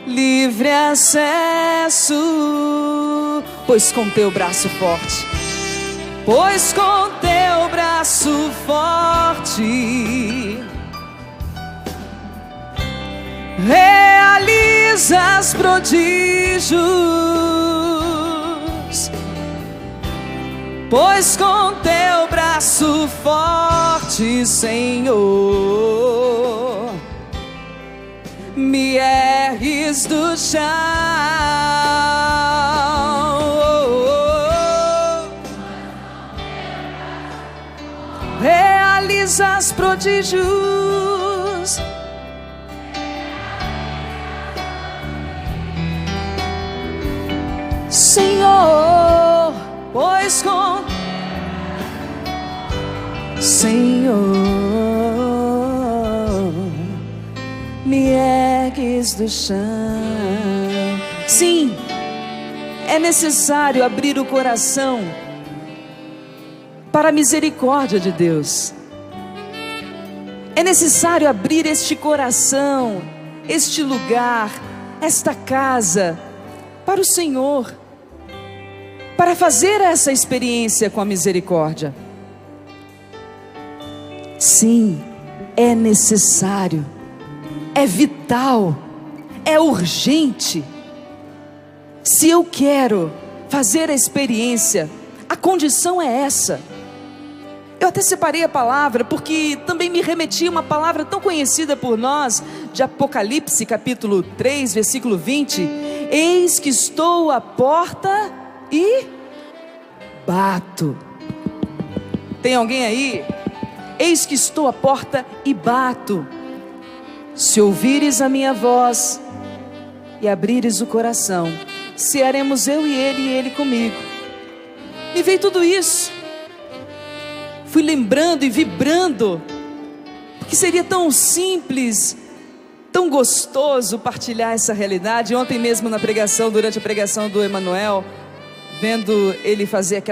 livre acesso, pois com teu braço forte, pois com teu braço forte, realizas prodígios, pois com teu braço forte, Senhor, me ergues do chão, realizas prodígios, Senhor, pois com Senhor, me ergues do chão. Sim, é necessário abrir o coração para a misericórdia de Deus. É necessário abrir este coração, este lugar, esta casa para o Senhor, para fazer essa experiência com a misericórdia. Sim, é necessário, é vital, é urgente. Se eu quero fazer a experiência, a condição é essa. Eu até separei a palavra, porque também me remetia uma palavra tão conhecida por nós, de Apocalipse, capítulo 3, versículo 20. Eis que estou à porta e bato. Tem alguém aí? Eis que estou à porta e bato. Se ouvires a minha voz e abrires o coração, cearemos eu e ele comigo. Me veio tudo isso. Fui lembrando e vibrando, que seria tão simples, tão gostoso partilhar essa realidade. Ontem mesmo na pregação, durante a pregação do Emanuel, vendo ele fazer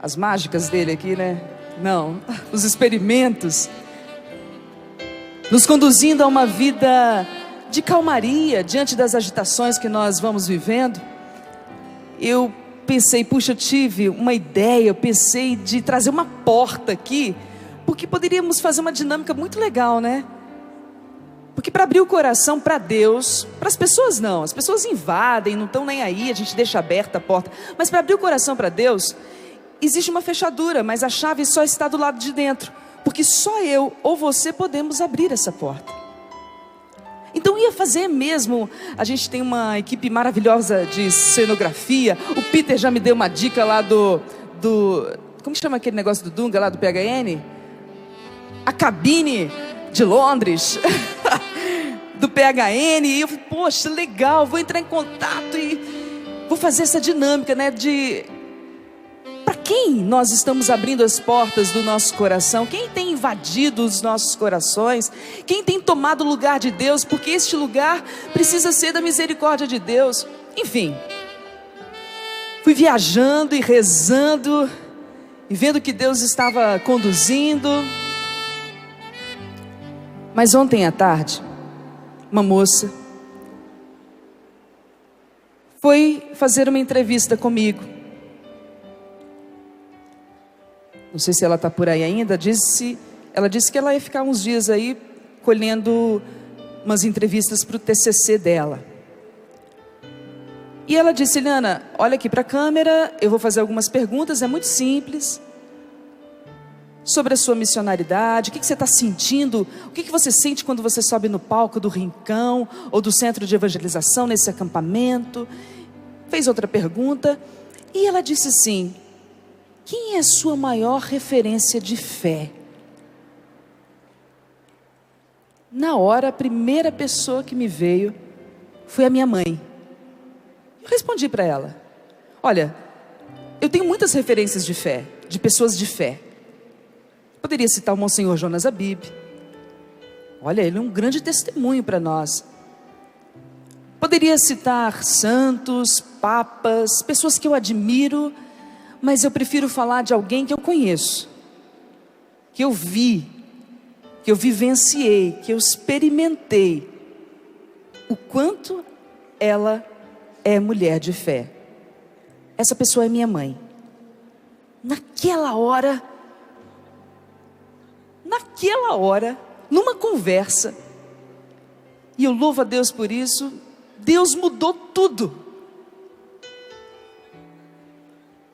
as mágicas dele aqui, né? Não, os experimentos, nos conduzindo a uma vida de calmaria, diante das agitações que nós vamos vivendo. Eu pensei, puxa, eu tive uma ideia, eu pensei de trazer uma porta aqui, porque poderíamos fazer uma dinâmica muito legal, né? Porque para abrir o coração para Deus, para as pessoas não, as pessoas invadem, não estão nem aí, a gente deixa aberta a porta, mas para abrir o coração para Deus, existe uma fechadura, mas a chave só está do lado de dentro, porque só eu ou você podemos abrir essa porta. Então ia fazer mesmo, a gente tem uma equipe maravilhosa de cenografia, o Peter já me deu uma dica lá do como chama aquele negócio do Dunga lá do PHN? A cabine de Londres, do PHN, e eu falei, poxa, legal, vou entrar em contato e vou fazer essa dinâmica, né, para quem nós estamos abrindo as portas do nosso coração, quem tem invadido os nossos corações, quem tem tomado o lugar de Deus, porque este lugar precisa ser da misericórdia de Deus. Enfim, fui viajando e rezando, e vendo que Deus estava conduzindo. Mas ontem à tarde, uma moça foi fazer uma entrevista comigo. Não sei se ela está por aí ainda. Ela disse que ela ia ficar uns dias aí colhendo umas entrevistas para o TCC dela. E ela disse, Eliana, olha aqui para a câmera, eu vou fazer algumas perguntas, é muito simples, sobre a sua missionaridade, o que você está sentindo, o que você sente quando você sobe no palco do Rincão, ou do centro de evangelização, nesse acampamento. Fez outra pergunta, e ela disse assim, quem é a sua maior referência de fé? Na hora, a primeira pessoa que me veio foi a minha mãe. Eu respondi para ela, olha, eu tenho muitas referências de fé, de pessoas de fé. Poderia citar o Monsenhor Jonas Abib. Olha, ele é um grande testemunho para nós. Poderia citar santos, papas, pessoas que eu admiro, mas eu prefiro falar de alguém que eu conheço, que eu vi, que eu vivenciei, que eu experimentei, o quanto ela é mulher de fé. Essa pessoa é minha mãe. Naquela hora, numa conversa, e eu louvo a Deus por isso, Deus mudou tudo.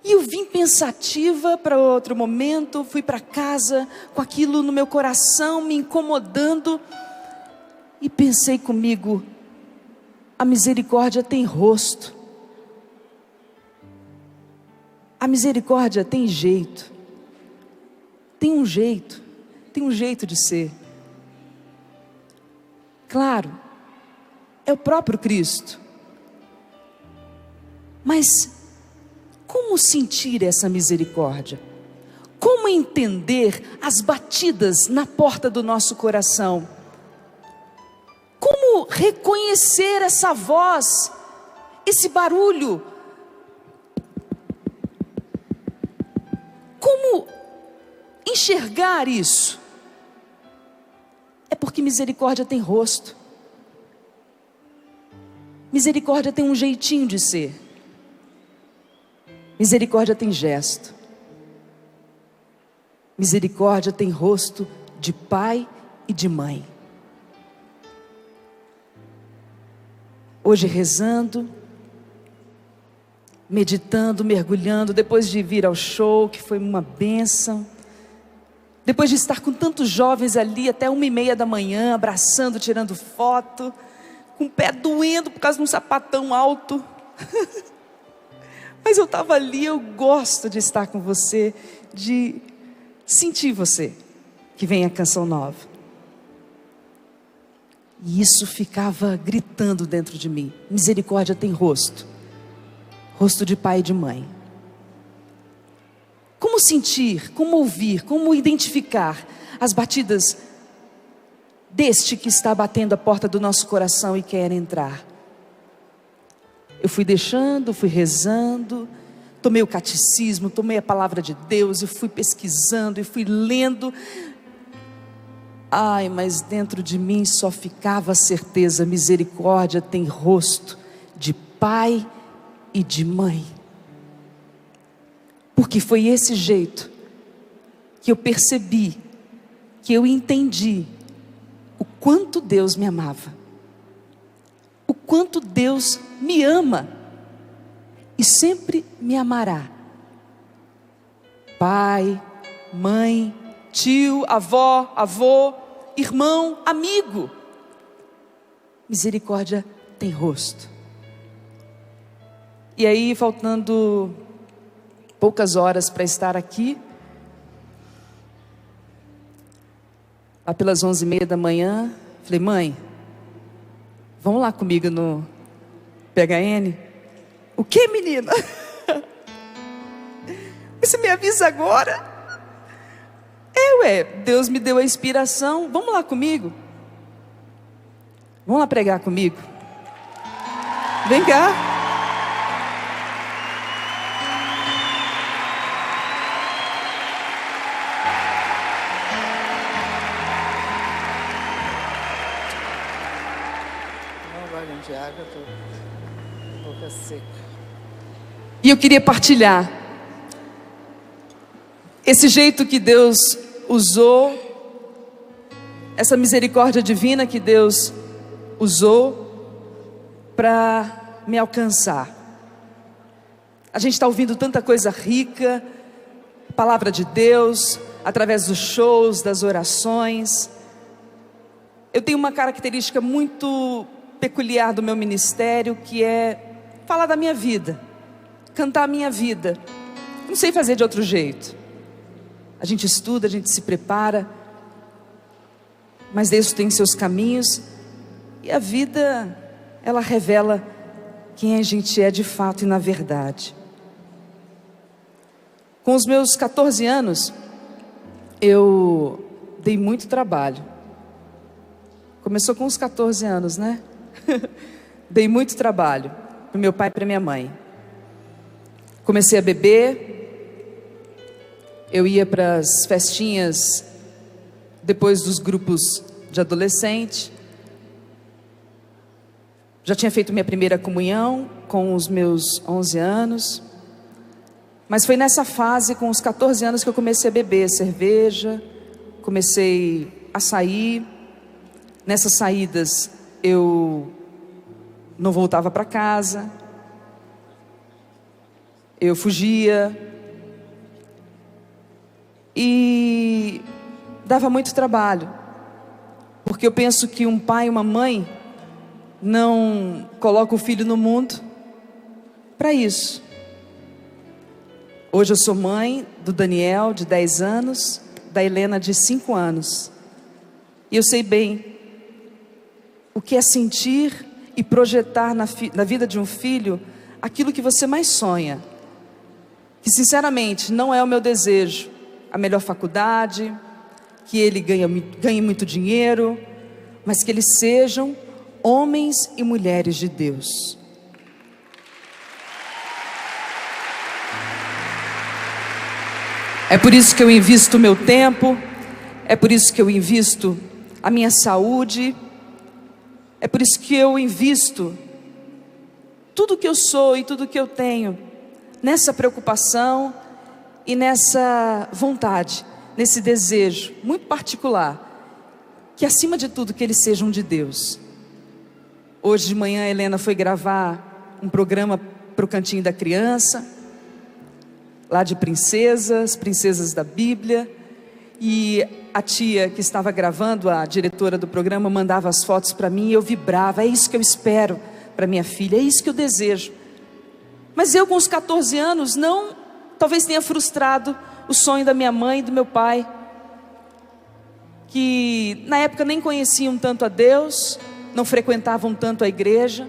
E eu vim pensativa para outro momento, fui para casa com aquilo no meu coração, me incomodando, e pensei comigo: a misericórdia tem rosto, a misericórdia tem jeito, tem um jeito de ser. Claro, é o próprio Cristo, mas como sentir essa misericórdia? Como entender as batidas na porta do nosso coração? Como reconhecer essa voz, esse barulho? Como enxergar isso? É porque misericórdia tem rosto. Misericórdia tem um jeitinho de ser. Misericórdia tem gesto. Misericórdia tem rosto de pai e de mãe. Hoje rezando, meditando, mergulhando, depois de vir ao show, que foi uma bênção, depois de estar com tantos jovens ali até 1h30 da manhã, abraçando, tirando foto, com o pé doendo por causa de um sapatão alto, mas eu estava ali. Eu gosto de estar com você, de sentir você, que vem a canção nova, e isso ficava gritando dentro de mim: misericórdia tem rosto, rosto de pai e de mãe. Como sentir, como ouvir, como identificar as batidas deste que está batendo a porta do nosso coração e quer entrar? Eu fui deixando, fui rezando, tomei o catecismo, tomei a palavra de Deus e fui pesquisando e fui lendo. Ai, mas dentro de mim só ficava a certeza: misericórdia tem rosto de pai e de mãe. Porque foi esse jeito que eu percebi, que eu entendi o quanto Deus me amava, o quanto Deus me ama e sempre me amará. Pai, mãe, tio, avó, avô, irmão, amigo. Misericórdia tem rosto. E aí, faltando poucas horas para estar aqui, lá pelas 11h30 da manhã, falei: mãe, vamos lá comigo no PHN? O que, menina? Você me avisa agora? Deus me deu a inspiração, vamos lá comigo? Vamos lá pregar comigo? Vem cá. De água, eu tô boca seca. E eu queria partilhar esse jeito que Deus usou, essa misericórdia divina que Deus usou para me alcançar. A gente está ouvindo tanta coisa rica, palavra de Deus, através dos shows, das orações. Eu tenho uma característica muito peculiar do meu ministério, que é falar da minha vida, cantar a minha vida. Não sei fazer de outro jeito. A gente estuda, a gente se prepara, mas Deus tem seus caminhos, e a vida, ela revela quem a gente é de fato e na verdade. Com os meus 14 anos, eu dei muito trabalho. Começou com os 14 anos, né? Dei muito trabalho para meu pai e para minha mãe. Comecei a beber. Eu ia para as festinhas depois dos grupos de adolescente. Já tinha feito minha primeira comunhão com os meus 11 anos. Mas foi nessa fase, com os 14 anos, que eu comecei a beber cerveja, comecei a sair. Nessas saídas eu não voltava para casa, eu fugia e dava muito trabalho, porque eu penso que um pai e uma mãe não colocam o filho no mundo para isso. Hoje eu sou mãe do Daniel, de 10 anos, da Helena, de 5 anos, e eu sei bem o que é sentir e projetar na vida de um filho aquilo que você mais sonha. Que sinceramente não é o meu desejo a melhor faculdade, que ele ganhe muito dinheiro, mas que eles sejam homens e mulheres de Deus. É por isso que eu invisto o meu tempo, é por isso que eu invisto a minha saúde, é por isso que eu invisto tudo que eu sou e tudo que eu tenho nessa preocupação e nessa vontade, nesse desejo muito particular, que acima de tudo que eles sejam de Deus. Hoje de manhã a Helena foi gravar um programa para o Cantinho da Criança, lá de princesas da Bíblia, e a tia que estava gravando, a diretora do programa, mandava as fotos para mim e eu vibrava. É isso que eu espero para minha filha, é isso que eu desejo. Mas eu, com os 14 anos, talvez tenha frustrado o sonho da minha mãe e do meu pai, que na época nem conheciam tanto a Deus, não frequentavam tanto a igreja,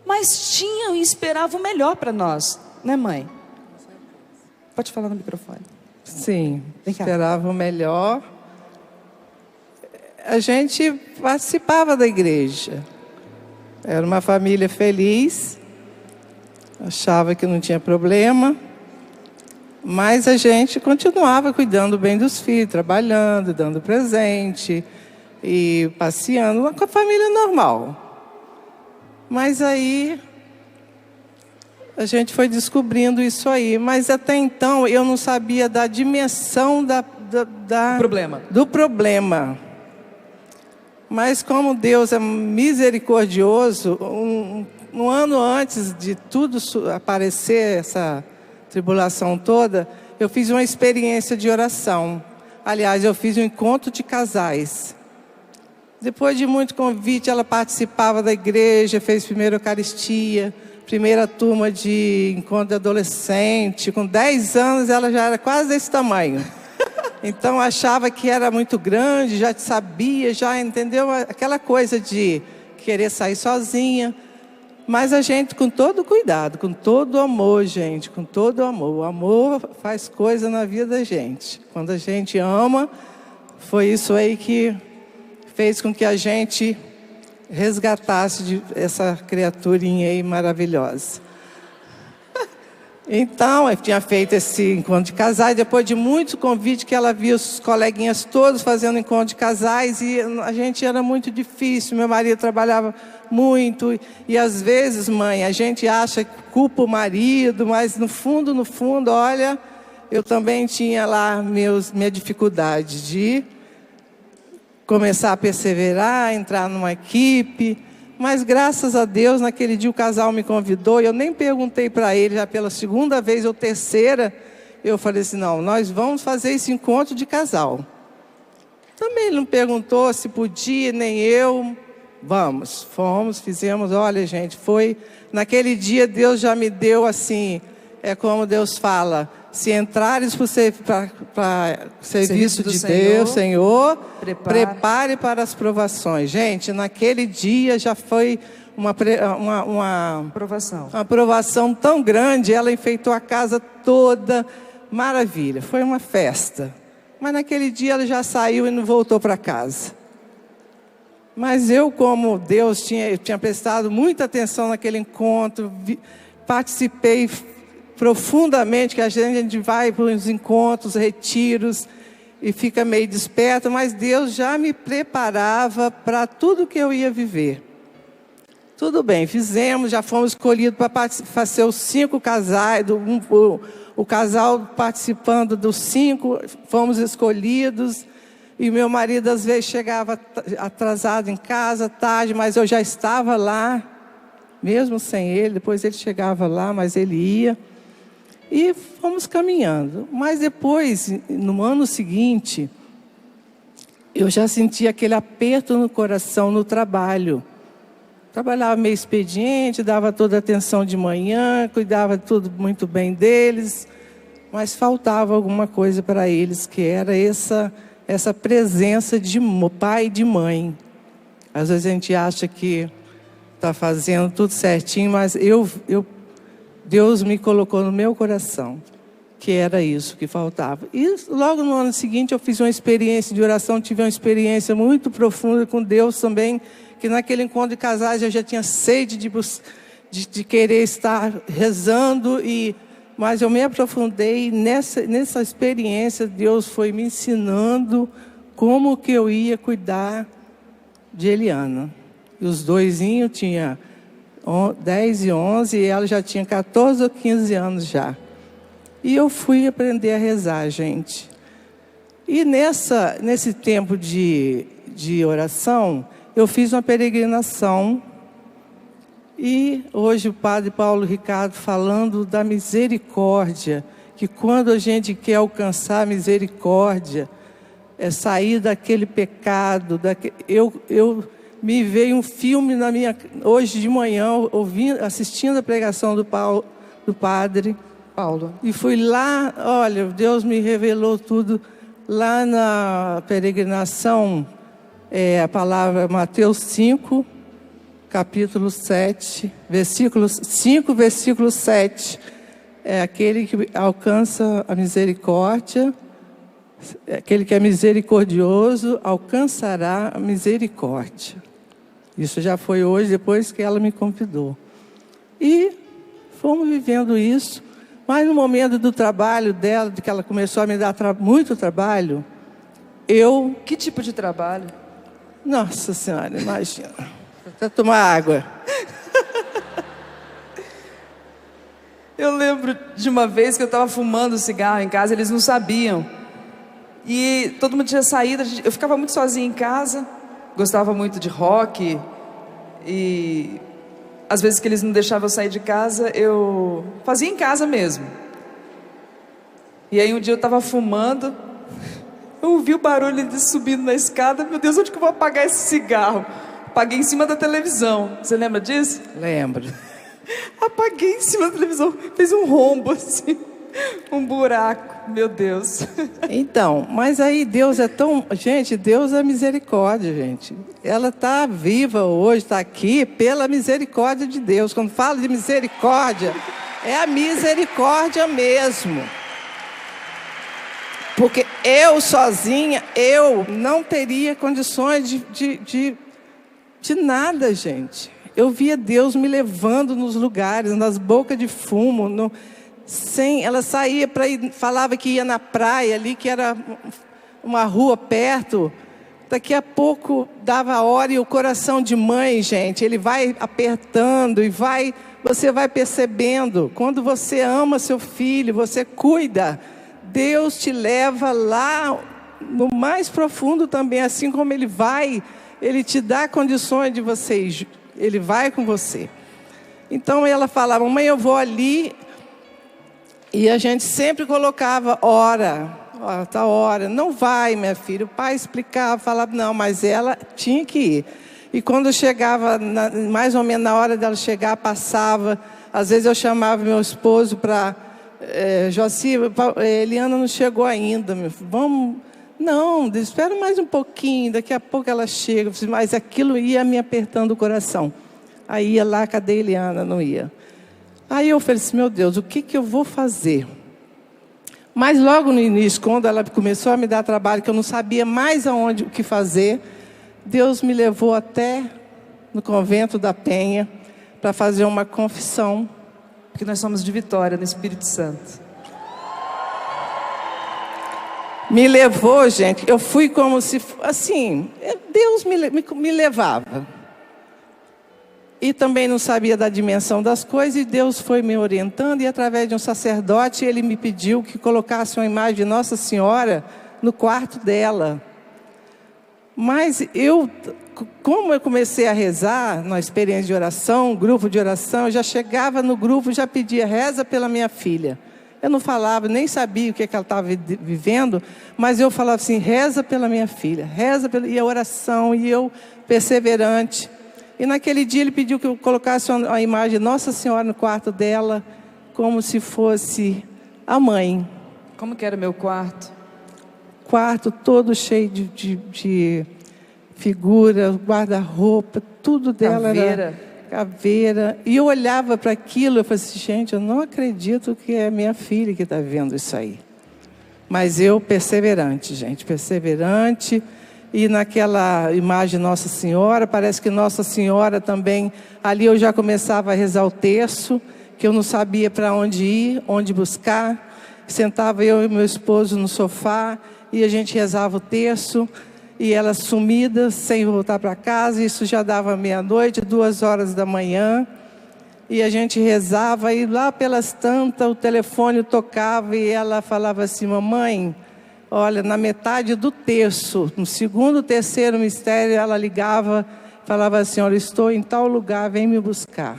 mas tinham e esperavam o melhor para nós, né, mãe? Pode falar no microfone. Sim, esperava o melhor. A gente participava da igreja. Era uma família feliz. Achava que não tinha problema. Mas a gente continuava cuidando bem dos filhos, trabalhando, dando presente e passeando com a família normal. Mas aí a gente foi descobrindo isso aí, mas até então eu não sabia da dimensão do problema. Mas como Deus é misericordioso, um ano antes de tudo aparecer, essa tribulação toda, eu fiz uma experiência de oração. Aliás, eu fiz um encontro de casais. Depois de muito convite, ela participava da igreja, fez primeira Eucaristia, primeira turma de encontro de adolescente. Com 10 anos ela já era quase desse tamanho. Então achava que era muito grande, já sabia, já entendeu aquela coisa de querer sair sozinha. Mas a gente, com todo cuidado, com todo amor, gente, com todo amor. O amor faz coisa na vida da gente. Quando a gente ama, foi isso aí que fez com que a gente resgatasse essa criaturinha aí maravilhosa. Então, eu tinha feito esse encontro de casais, depois de muitos convites que ela via os coleguinhas todos fazendo encontro de casais, e a gente era muito difícil, meu marido trabalhava muito, e às vezes, mãe, a gente acha que culpa o marido, mas no fundo, olha, eu também tinha lá minha dificuldade de começar a perseverar, entrar numa equipe. Mas graças a Deus, naquele dia o casal me convidou, e eu nem perguntei para ele, já pela segunda vez ou terceira, eu falei assim, não, nós vamos fazer esse encontro de casal. Também ele não perguntou se podia, nem eu. Vamos, fomos, fizemos, olha gente, foi, naquele dia Deus já me deu assim, é como Deus fala, se entrares para serviço de Deus, Senhor, prepare para as provações. Gente, naquele dia já foi uma aprovação tão grande, ela enfeitou a casa toda, maravilha, foi uma festa. Mas naquele dia ela já saiu e não voltou para casa. Mas eu, como Deus eu tinha prestado muita atenção naquele encontro, participei profundamente, que a gente vai para os encontros, retiros, e fica meio desperto, mas Deus já me preparava para tudo que eu ia viver. Tudo bem, fizemos, já fomos escolhidos para fazer os 5 casais, o casal participando dos 5, fomos escolhidos. E meu marido às vezes chegava atrasado em casa, tarde, mas eu já estava lá, mesmo sem ele. Depois ele chegava lá, mas ele ia. E fomos caminhando. Mas depois, no ano seguinte, eu já sentia aquele aperto no coração no trabalho. Trabalhava meio expediente, dava toda a atenção de manhã, cuidava tudo muito bem deles, mas faltava alguma coisa para eles, que era essa presença de pai e de mãe. Às vezes a gente acha que está fazendo tudo certinho, mas Deus me colocou no meu coração que era isso que faltava. E logo no ano seguinte eu fiz uma experiência de oração, tive uma experiência muito profunda com Deus também, que naquele encontro de casais eu já tinha sede de querer estar rezando, mas eu me aprofundei nessa experiência. Deus foi me ensinando como que eu ia cuidar de Eliana. E os doisinhos tinham 10 e 11, e ela já tinha 14 ou 15 anos já. E eu fui aprender a rezar, gente. E nesse tempo de oração, eu fiz uma peregrinação. E hoje o padre Paulo Ricardo falando da misericórdia, que quando a gente quer alcançar a misericórdia, é sair daquele pecado. Me veio um filme hoje de manhã, assistindo a pregação do padre Paulo. E fui lá, olha, Deus me revelou tudo lá na peregrinação, a palavra Mateus 5, capítulo 7, versículos 5, versículo 7. É aquele que alcança a misericórdia, aquele que é misericordioso alcançará a misericórdia. Isso já foi hoje, depois que ela me convidou. E fomos vivendo isso. Mas no momento do trabalho dela, de que ela começou a me dar muito trabalho, Que tipo de trabalho? Nossa Senhora, imagina. Vou até tomar água. Eu lembro de uma vez que eu estava fumando cigarro em casa, eles não sabiam. E todo mundo tinha saído, eu ficava muito sozinha em casa, gostava muito de rock, e às vezes que eles não deixavam eu sair de casa, eu fazia em casa mesmo. E aí um dia eu estava fumando, eu ouvi o barulho de subindo na escada. Meu Deus, onde que eu vou apagar esse cigarro? Apaguei em cima da televisão. Você lembra disso? Lembro. Apaguei em cima da televisão, fez um rombo assim, um buraco, meu Deus. Então, mas aí Deus é tão... Gente, Deus é misericórdia, gente. Ela está viva hoje, está aqui pela misericórdia de Deus. Quando falo de misericórdia, é a misericórdia mesmo. Porque eu sozinha, eu não teria condições de nada, gente. Eu via Deus me levando nos lugares, nas bocas de fumo, ela saía para ir, falava que ia na praia ali, que era uma rua perto. Daqui a pouco dava a hora, e o coração de mãe, gente, ele vai apertando e você vai percebendo. Quando você ama seu filho, você cuida, Deus te leva lá no mais profundo também, assim como Ele te dá condições de vocês, Ele vai com você. Então ela falava, mãe, eu vou ali. E a gente sempre colocava hora. Não vai, minha filha. O pai explicava, falava, não, mas ela tinha que ir. E quando chegava, mais ou menos na hora dela chegar, passava. Às vezes eu chamava meu esposo para... Joci, Eliana não chegou ainda, meu filho. Vamos... Não, espera mais um pouquinho, daqui a pouco ela chega. Mas aquilo ia me apertando o coração. Aí ia lá, cadê Eliana? Não ia. Aí eu falei assim, meu Deus, o que eu vou fazer? Mas logo no início, quando ela começou a me dar trabalho, que eu não sabia mais o que fazer, Deus me levou até no convento da Penha para fazer uma confissão. Porque nós somos de Vitória, no Espírito Santo. Me levou, gente, eu fui como se... Assim, Deus me levava. e também não sabia da dimensão das coisas, e Deus foi me orientando, e através de um sacerdote, ele me pediu que colocasse uma imagem de Nossa Senhora no quarto dela. Mas como eu comecei a rezar, na experiência de oração, grupo de oração, eu já chegava no grupo, já pedia, reza pela minha filha. Eu não falava, nem sabia o que ela estava vivendo, mas eu falava assim, reza pela minha filha, e a oração, e eu perseverante. E naquele dia ele pediu que eu colocasse a imagem de Nossa Senhora no quarto dela, como se fosse a mãe. Como que era meu quarto? Quarto todo cheio de figura, guarda-roupa, tudo dela era caveira. E eu olhava para aquilo e falei assim, gente, eu não acredito que é minha filha que está vendo isso aí. Mas eu perseverante, gente, perseverante. E naquela imagem de Nossa Senhora, parece que Nossa Senhora também, ali eu já começava a rezar o terço, que eu não sabia para onde ir, onde buscar. Sentava eu e meu esposo no sofá, e a gente rezava o terço, e ela sumida, sem voltar para casa. Isso já dava meia-noite, 2h da manhã, e a gente rezava, e lá pelas tantas o telefone tocava, e ela falava assim, mamãe, olha, na metade do terço, no segundo, terceiro mistério, ela ligava, falava assim, olha, estou em tal lugar, vem me buscar.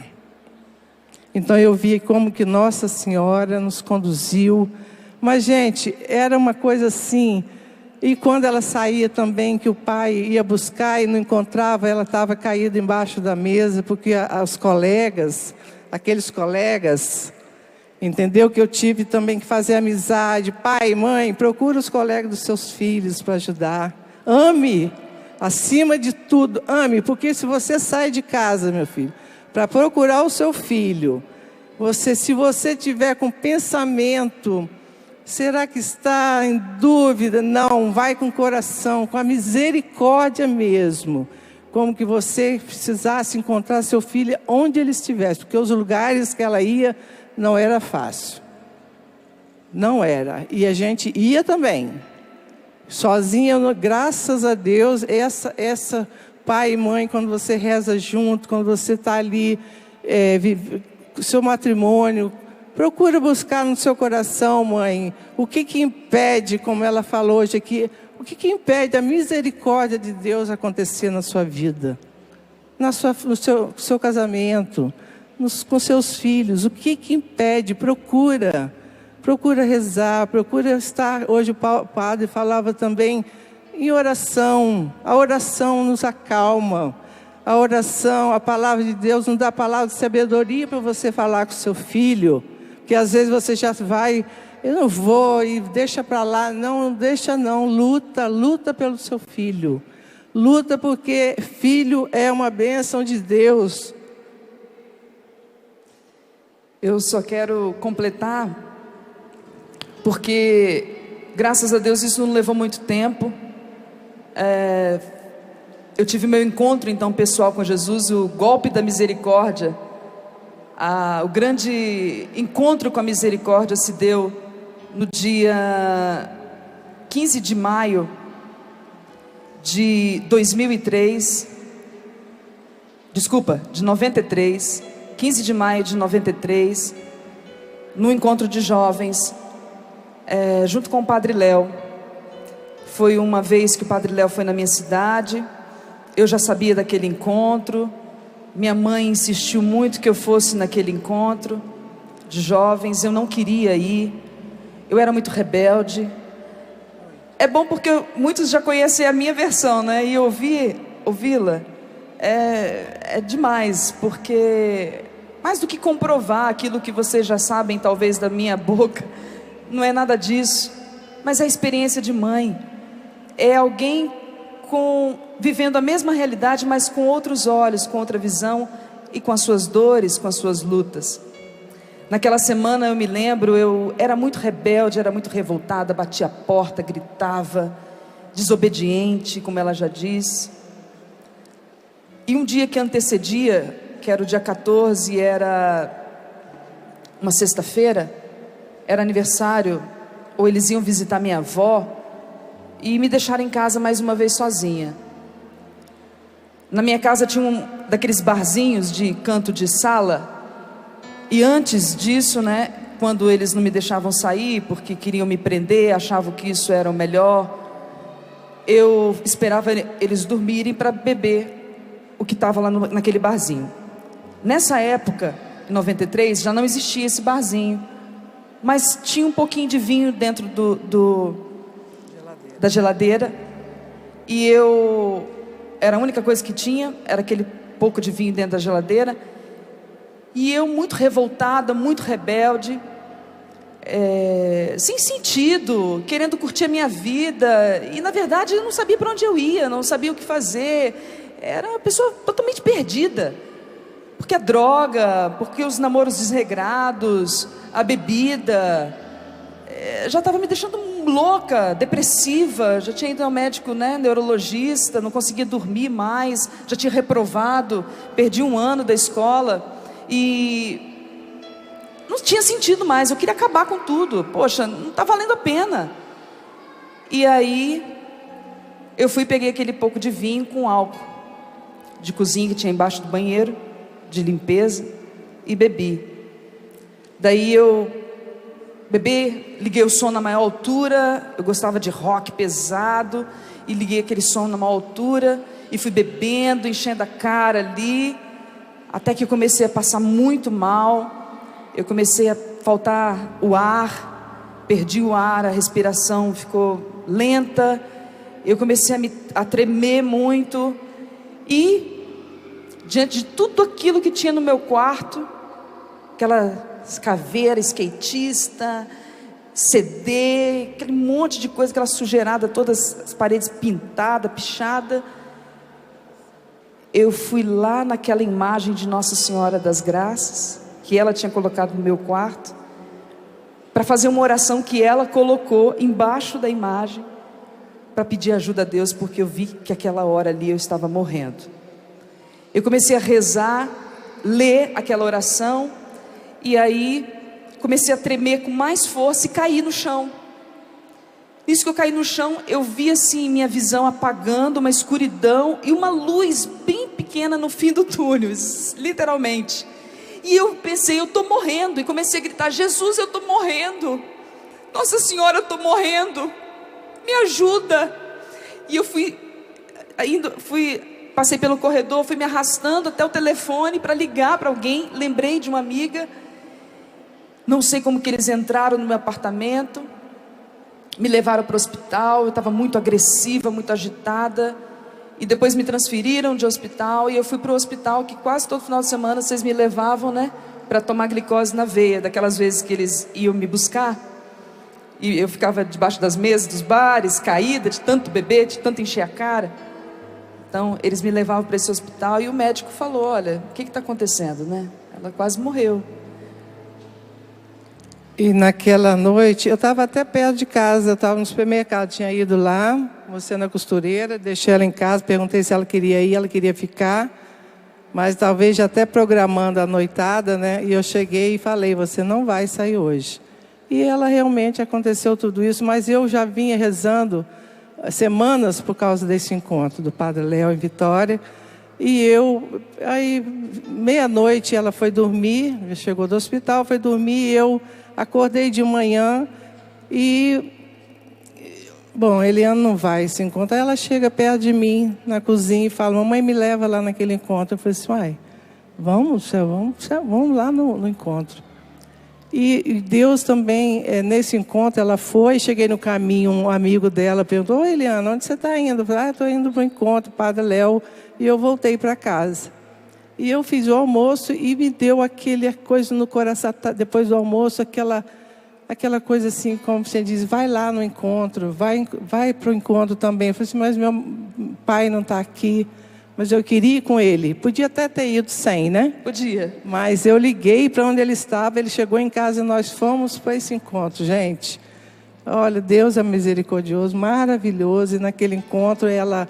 Então eu vi como que Nossa Senhora nos conduziu. Mas, gente, era uma coisa assim. E quando ela saía também, que o pai ia buscar e não encontrava, ela estava caída embaixo da mesa, porque os colegas, aqueles colegas, entendeu? Que eu tive também que fazer amizade. Pai, mãe, procura os colegas dos seus filhos para ajudar. Ame, acima de tudo, ame, porque se você sai de casa, meu filho, para procurar o seu filho, se você tiver com pensamento, será que está em dúvida? Não, vai com o coração, com a misericórdia mesmo. Como que você precisasse encontrar seu filho onde ele estivesse, porque os lugares que ela ia não era fácil. Não era. E a gente ia também. Sozinha, graças a Deus, essa pai e mãe, quando você reza junto, quando você está ali, seu matrimônio, procura buscar no seu coração, mãe, o que impede, como ela falou hoje aqui, o que impede a misericórdia de Deus acontecer na sua vida, no seu casamento, com seus filhos, o que impede? Procura rezar, procura estar. Hoje o padre falava também em oração. A oração nos acalma. A oração, a palavra de Deus nos dá a palavra de sabedoria para você falar com seu filho. Porque às vezes você já vai, eu não vou, e deixa para lá. Não, deixa não, luta pelo seu filho. Luta porque filho é uma bênção de Deus. Eu só quero completar, porque graças a Deus isso não levou muito tempo. Eu tive meu encontro então pessoal com Jesus, o golpe da misericórdia, o grande encontro com a misericórdia se deu no dia 15 de maio de 2003, de 93, 15 de maio de 93, no encontro de jovens, junto com o Padre Léo. Foi uma vez que o Padre Léo foi na minha cidade, eu já sabia daquele encontro, minha mãe insistiu muito que eu fosse naquele encontro de jovens, eu não queria ir, eu era muito rebelde. É bom porque muitos já conhecem a minha versão, né? E ouvi-la é demais, porque mais do que comprovar aquilo que vocês já sabem, talvez da minha boca, não é nada disso, mas é a experiência de mãe. É alguém vivendo a mesma realidade, mas com outros olhos, com outra visão, e com as suas dores, com as suas lutas. Naquela semana eu me lembro, eu era muito rebelde, era muito revoltada, batia a porta, gritava, desobediente, como ela já disse. E um dia que antecedia, que era o dia 14, era uma sexta-feira, era aniversário, ou eles iam visitar minha avó, e me deixaram em casa mais uma vez sozinha. Na minha casa tinha daqueles barzinhos de canto de sala. E antes disso, né, quando eles não me deixavam sair porque queriam me prender, achavam que isso era o melhor, eu esperava eles dormirem para beber o que estava lá naquele barzinho. Nessa época, em 93, já não existia esse barzinho, mas tinha um pouquinho de vinho dentro da geladeira, e eu era a única coisa que tinha, era aquele pouco de vinho dentro da geladeira, e eu muito revoltada, muito rebelde, sem sentido, querendo curtir a minha vida, e na verdade eu não sabia para onde eu ia, não sabia o que fazer, era uma pessoa totalmente perdida, porque a droga, porque os namoros desregrados, a bebida, já estava me deixando louca, depressiva, já tinha ido ao médico, né, neurologista, não conseguia dormir mais, já tinha reprovado, perdi 1 ano da escola, e não tinha sentido mais, eu queria acabar com tudo, poxa, não está valendo a pena. E aí, eu fui e peguei aquele pouco de vinho com álcool, de cozinha que tinha embaixo do banheiro, de limpeza, e bebi. Daí eu bebi, liguei o som na maior altura, eu gostava de rock pesado, e liguei aquele som na maior altura, e fui bebendo, enchendo a cara ali, até que eu comecei a passar muito mal, eu comecei a faltar o ar, perdi o ar, a respiração ficou lenta, eu comecei a tremer muito, e diante de tudo aquilo que tinha no meu quarto, aquela caveira, skatista, CD, aquele monte de coisa, aquela sujeirada, todas as paredes pintadas, pichada, eu fui lá naquela imagem de Nossa Senhora das Graças, que ela tinha colocado no meu quarto, para fazer uma oração que ela colocou embaixo da imagem, para pedir ajuda a Deus, porque eu vi que aquela hora ali eu estava morrendo. Eu comecei a rezar, ler aquela oração, e aí comecei a tremer com mais força e caí no chão. Nisso que eu caí no chão, eu vi assim minha visão apagando, uma escuridão e uma luz bem pequena no fim do túnel, literalmente. E eu pensei, eu estou morrendo, e comecei a gritar, Jesus, eu estou morrendo, Nossa Senhora, eu estou morrendo, me ajuda. E eu passei pelo corredor, fui me arrastando até o telefone para ligar para alguém, lembrei de uma amiga, não sei como que eles entraram no meu apartamento, me levaram para o hospital, eu estava muito agressiva, muito agitada, e depois me transferiram de hospital, e eu fui para o hospital, que quase todo final de semana vocês me levavam, né, para tomar glicose na veia, daquelas vezes que eles iam me buscar, e eu ficava debaixo das mesas dos bares, caída de tanto beber, de tanto encher a cara. Então eles me levavam para esse hospital, e o médico falou, olha, o que está acontecendo, né, ela quase morreu. E naquela noite, eu estava até perto de casa, eu estava no supermercado, tinha ido lá, mostrando a costureira, deixei ela em casa, perguntei se ela queria ir, ela queria ficar, mas talvez já até programando a noitada, né? E eu cheguei e falei, você não vai sair hoje. E ela realmente aconteceu tudo isso, mas eu já vinha rezando semanas por causa desse encontro do Padre Léo em Vitória. E aí meia-noite ela foi dormir, chegou do hospital, foi dormir, e eu acordei de manhã e, bom, Eliana não vai se encontrar. Ela chega perto de mim na cozinha e fala, mamãe, me leva lá naquele encontro. Eu falei assim, uai, vamos lá no encontro. E Deus também, nesse encontro, ela foi, cheguei no caminho, um amigo dela perguntou, oi Eliana, onde você está indo? Eu falei, estou indo para o encontro, Padre Léo, e eu voltei para casa. E eu fiz o almoço e me deu aquela coisa no coração, depois do almoço, aquela coisa assim, como você diz, vai lá no encontro, vai para o encontro também. Eu falei assim, mas meu pai não está aqui, mas eu queria ir com ele. Podia até ter ido sem, né? Podia. Mas eu liguei para onde ele estava, ele chegou em casa e nós fomos para esse encontro, gente. Olha, Deus é misericordioso, maravilhoso, e naquele encontro ela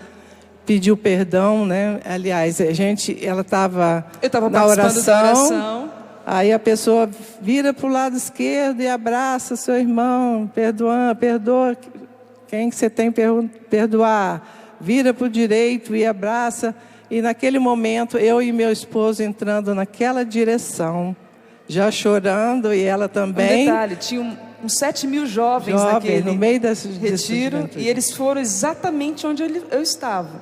pediu perdão, né? Aliás, ela estava na oração, aí a pessoa vira para o lado esquerdo e abraça seu irmão, perdoa quem que você tem que perdoar, vira para o direito e abraça, E naquele momento, eu e meu esposo entrando naquela direção, já chorando, e ela também. Um detalhe, tinha uns 7.000 jovens naquele no meio retiro, e eles foram exatamente onde eu estava.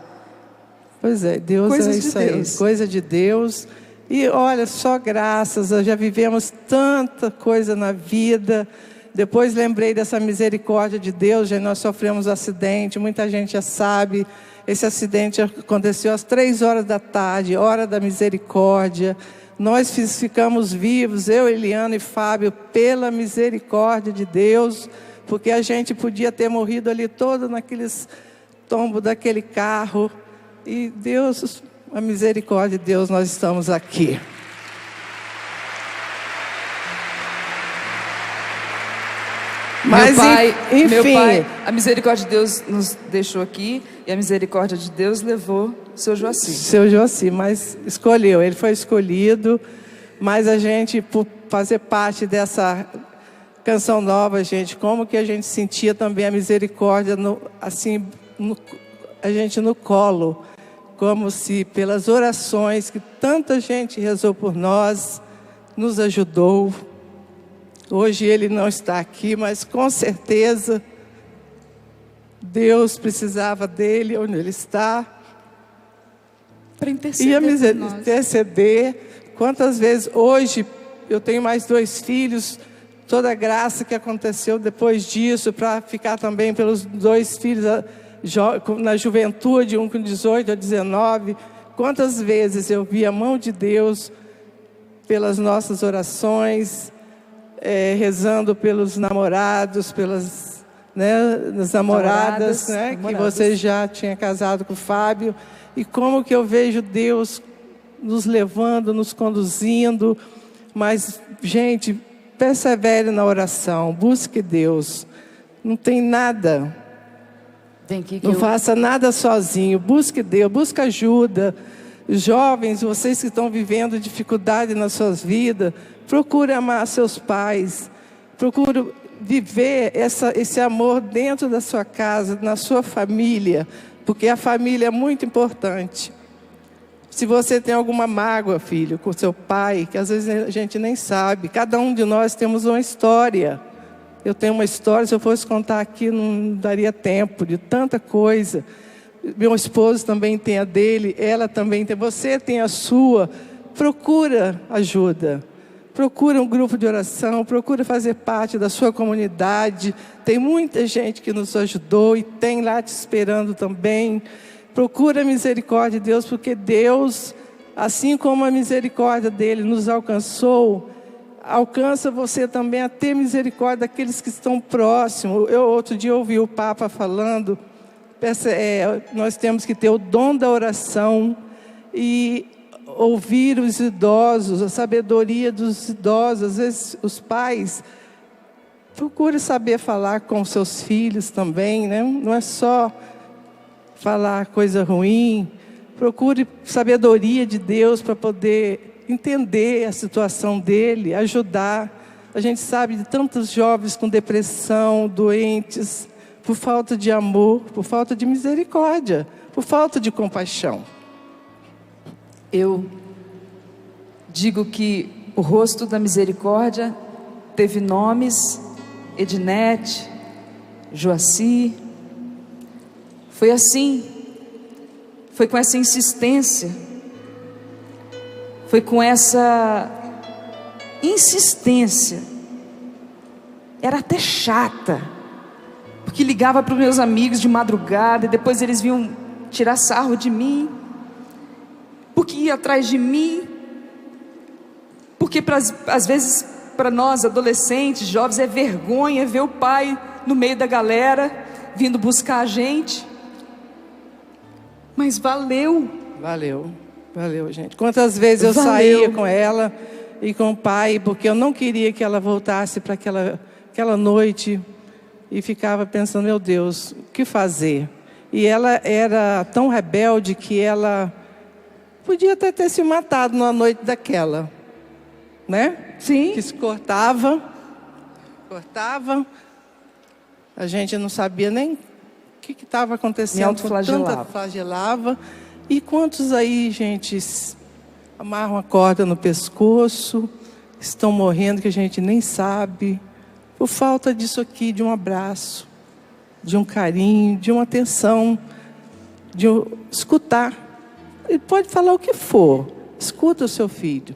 Pois é, Deus Coisas é isso de aí, Deus. coisa de Deus. E olha, só graças, já vivemos tanta coisa na vida. Depois lembrei dessa misericórdia de Deus, já nós sofremos um acidente, muita gente já sabe. Esse acidente aconteceu às 3 horas da tarde, hora da misericórdia. Nós ficamos vivos, eu, Eliana e Fábio, pela misericórdia de Deus, porque a gente podia ter morrido ali todo naqueles tombos daquele carro. E Deus, a misericórdia de Deus, nós estamos aqui. Mas, meu pai, a misericórdia de Deus nos deixou aqui, e a misericórdia de Deus levou seu Joaci. Seu Joaci, mas escolheu, ele foi escolhido, mas a gente, por fazer parte dessa canção nova, gente, como que a gente sentia também a misericórdia, a gente no colo, como se pelas orações que tanta gente rezou por nós, nos ajudou. Hoje ele não está aqui, mas com certeza Deus precisava dele onde ele está. Para interceder. Quantas vezes hoje eu tenho mais 2 filhos, toda a graça que aconteceu depois disso, para ficar também pelos 2 filhos na juventude, um com 18 a 19. Quantas vezes eu vi a mão de Deus pelas nossas orações, rezando pelos namorados, pelas namoradas, que você já tinha casado com o Fábio, e como que eu vejo Deus nos levando, nos conduzindo. Mas, gente, persevere na oração, busque Deus, não tem nada, não faça nada sozinho, busque Deus, busque ajuda. Jovens, vocês que estão vivendo dificuldade nas suas vidas, procure amar seus pais, procure viver esse amor dentro da sua casa, na sua família, porque a família é muito importante. Se você tem alguma mágoa, filho, com seu pai, que às vezes a gente nem sabe, cada um de nós temos uma história. Eu tenho uma história, se eu fosse contar aqui não daria tempo de tanta coisa. Meu esposo também tem a dele, ela também tem, você tem a sua. Procura ajuda, procura um grupo de oração, procura fazer parte da sua comunidade. Tem muita gente que nos ajudou e tem lá te esperando também. Procura a misericórdia de Deus, porque Deus, assim como a misericórdia dele nos alcançou, alcança você também a ter misericórdia daqueles que estão próximos. Outro dia ouvi o Papa falando, nós temos que ter o dom da oração e ouvir os idosos, a sabedoria dos idosos. Às vezes os pais, procure saber falar com seus filhos também, né? Não é só falar coisa ruim. Procure sabedoria de Deus para poder entender a situação dele, ajudar. A gente sabe de tantos jovens com depressão, doentes, por falta de amor, por falta de misericórdia, por falta de compaixão. Eu digo que o rosto da misericórdia teve nomes: Ednete, Joaci. Foi assim, foi com essa insistência, foi com essa insistência, era até chata, porque ligava para os meus amigos de madrugada e depois eles vinham tirar sarro de mim, porque ia atrás de mim, porque às vezes para nós adolescentes, jovens, é vergonha ver o pai no meio da galera vindo buscar a gente. Mas valeu, gente. Quantas vezes eu saía com ela e com o pai, porque eu não queria que ela voltasse para aquela noite, e ficava pensando, meu Deus, o que fazer? E ela era tão rebelde que ela podia até ter se matado numa noite daquela, né? Sim. Que se cortava, a gente não sabia nem o que estava acontecendo, autoflagelava. Flagelava, E quantos aí, gente, amarram a corda no pescoço, estão morrendo que a gente nem sabe, por falta disso aqui, de um abraço, de um carinho, de uma atenção, de escutar. Ele pode falar o que for, escuta o seu filho.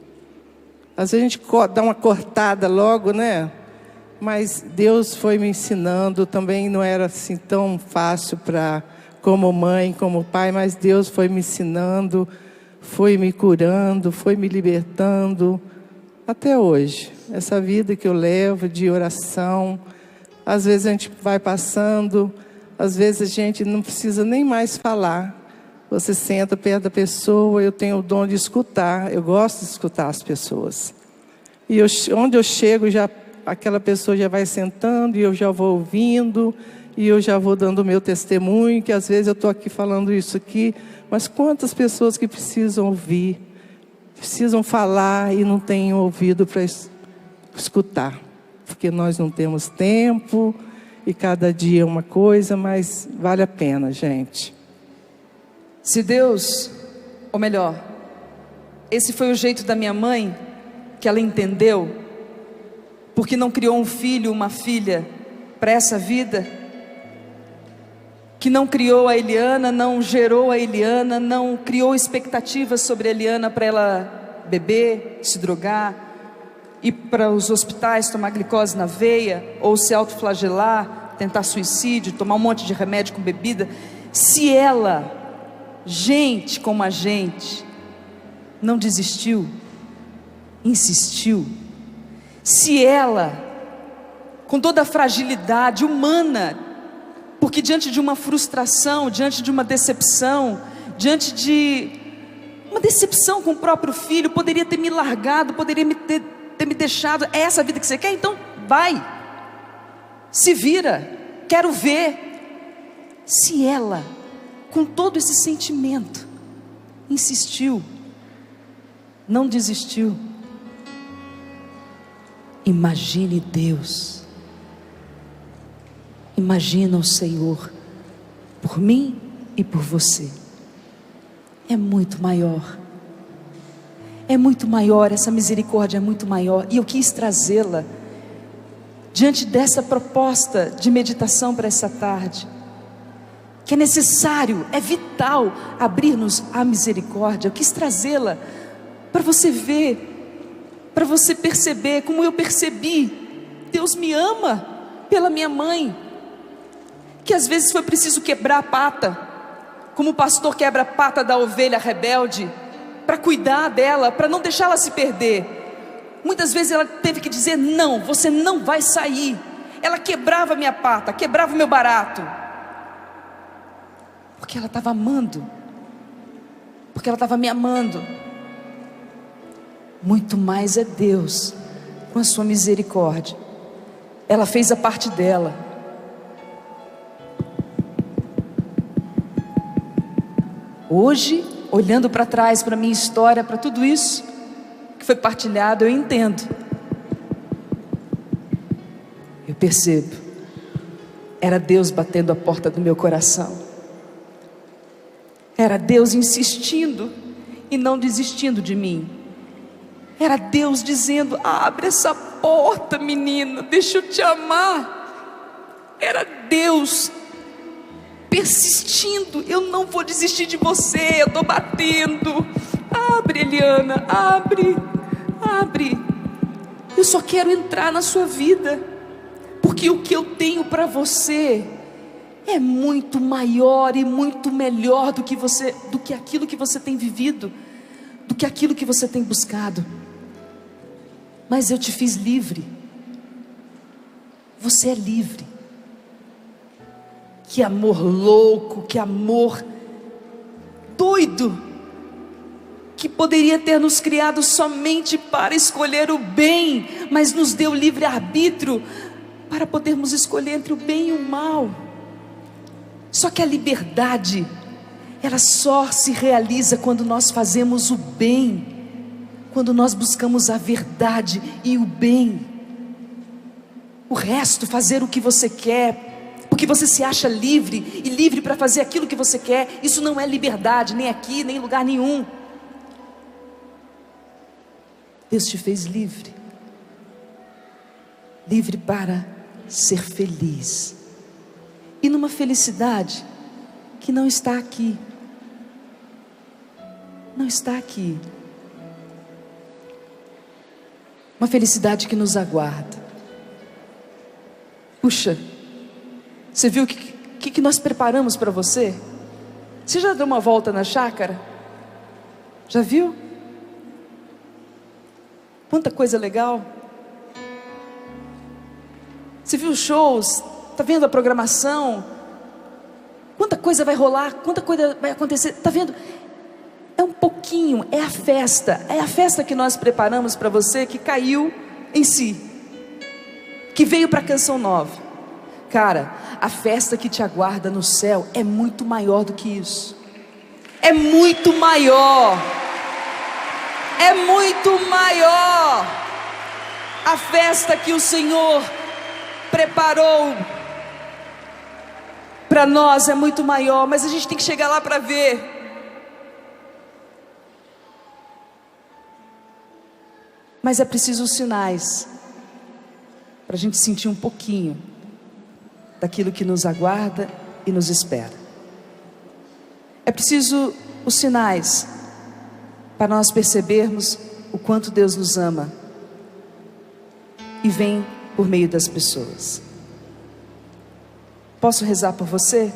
Às vezes a gente dá uma cortada logo, né? Mas Deus foi me ensinando, também não era assim tão fácil como mãe, como pai, mas Deus foi me ensinando, foi me curando, foi me libertando, até hoje. Essa vida que eu levo de oração, às vezes a gente vai passando, às vezes a gente não precisa nem mais falar. Você senta perto da pessoa, eu tenho o dom de escutar, eu gosto de escutar as pessoas. E onde eu chego, aquela pessoa já vai sentando e eu já vou ouvindo, e eu já vou dando o meu testemunho, que às vezes eu estou aqui falando isso aqui, mas quantas pessoas que precisam ouvir, precisam falar e não têm ouvido para escutar, porque nós não temos tempo, e cada dia é uma coisa, mas vale a pena, gente. Se Deus, ou melhor, esse foi o jeito da minha mãe, que ela entendeu, porque não criou um filho, uma filha, para essa vida, que não criou a Eliana, não gerou a Eliana, não criou expectativas sobre a Eliana para ela beber, se drogar, ir para os hospitais tomar glicose na veia, ou se autoflagelar, tentar suicídio, tomar um monte de remédio com bebida. Se ela, gente como a gente, não desistiu, insistiu, se ela, com toda a fragilidade humana, porque diante de uma frustração, diante de uma decepção, diante de uma decepção com o próprio filho, poderia ter me largado, poderia ter me deixado. É essa a vida que você quer? Então vai, se vira, quero ver. Se ela, com todo esse sentimento, insistiu, não desistiu, imagine Deus, imagina o Senhor, por mim e por você. É muito maior, essa misericórdia é muito maior, e eu quis trazê-la, diante dessa proposta de meditação para essa tarde, que é necessário, é vital, abrir-nos à misericórdia. Eu quis trazê-la, para você ver, para você perceber, como eu percebi, Deus me ama, pela minha mãe, que às vezes foi preciso quebrar a pata, como o pastor quebra a pata da ovelha rebelde, para cuidar dela, para não deixá-la se perder. Muitas vezes ela teve que dizer: não, você não vai sair. Ela quebrava a minha pata, quebrava o meu barato, porque ela estava amando, porque ela estava me amando. Muito mais é Deus, com a sua misericórdia. Ela fez a parte dela. Hoje, olhando para trás, para a minha história, para tudo isso que foi partilhado, eu entendo, eu percebo, era Deus batendo a porta do meu coração, era Deus insistindo e não desistindo de mim, era Deus dizendo: abre essa porta, menina, deixa eu te amar. Era Deus persistindo: eu não vou desistir de você, eu estou batendo. Abre, Eliana, abre, abre. Eu só quero entrar na sua vida, porque o que eu tenho para você é muito maior e muito melhor do que aquilo que você tem vivido, do que aquilo que você tem buscado. Mas eu te fiz livre. Você é livre. Que amor louco, que amor doido, que poderia ter nos criado somente para escolher o bem, mas nos deu livre-arbítrio para podermos escolher entre o bem e o mal. Só que a liberdade, ela só se realiza quando nós fazemos o bem, quando nós buscamos a verdade e o bem. O resto, fazer o que você quer, porque você se acha livre, e livre para fazer aquilo que você quer. Isso não é liberdade, nem aqui, nem em lugar nenhum. Deus te fez livre, livre para ser feliz, e numa felicidade que não está aqui, não está aqui, uma felicidade que nos aguarda. Puxa, você viu o que nós preparamos para você? Você já deu uma volta na chácara? Já viu? Quanta coisa legal. Você viu os shows? Está vendo a programação? Quanta coisa vai rolar? Quanta coisa vai acontecer? Está vendo? É um pouquinho, é a festa que nós preparamos para você, que caiu em si, que veio para a Canção Nova. Cara, a festa que te aguarda no céu é muito maior do que isso. É muito maior. É muito maior. A festa que o Senhor preparou para nós é muito maior, mas a gente tem que chegar lá para ver. Mas é preciso os sinais para a gente sentir um pouquinho daquilo que nos aguarda e nos espera. É preciso os sinais para nós percebermos o quanto Deus nos ama e vem por meio das pessoas. Posso rezar por você?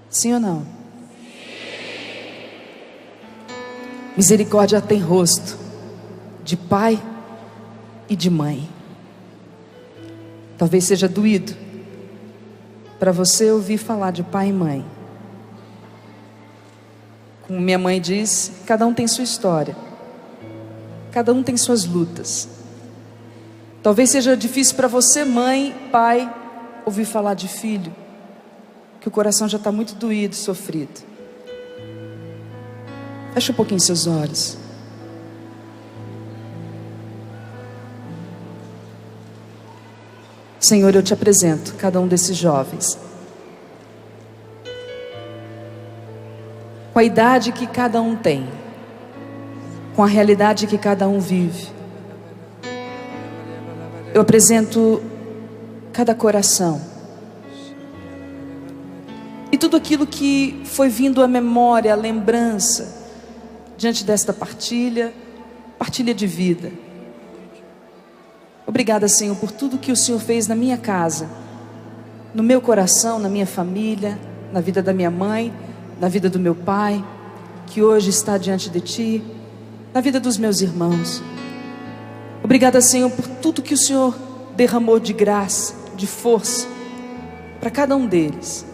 Sim ou não? Misericórdia tem rosto de pai e de mãe. Talvez seja doído para você ouvir falar de pai e mãe. Como minha mãe diz, cada um tem sua história, cada um tem suas lutas. Talvez seja difícil para você, mãe, pai, ouvir falar de filho, que o coração já está muito doído, sofrido. Fecha um pouquinho seus olhos. Senhor, eu te apresento cada um desses jovens, com a idade que cada um tem, com a realidade que cada um vive. Eu apresento cada coração e tudo aquilo que foi vindo à memória, à lembrança, diante desta partilha de vida. Obrigada, Senhor, por tudo que o Senhor fez na minha casa, no meu coração, na minha família, na vida da minha mãe, na vida do meu pai, que hoje está diante de Ti, na vida dos meus irmãos. Obrigada, Senhor, por tudo que o Senhor derramou de graça, de força, para cada um deles.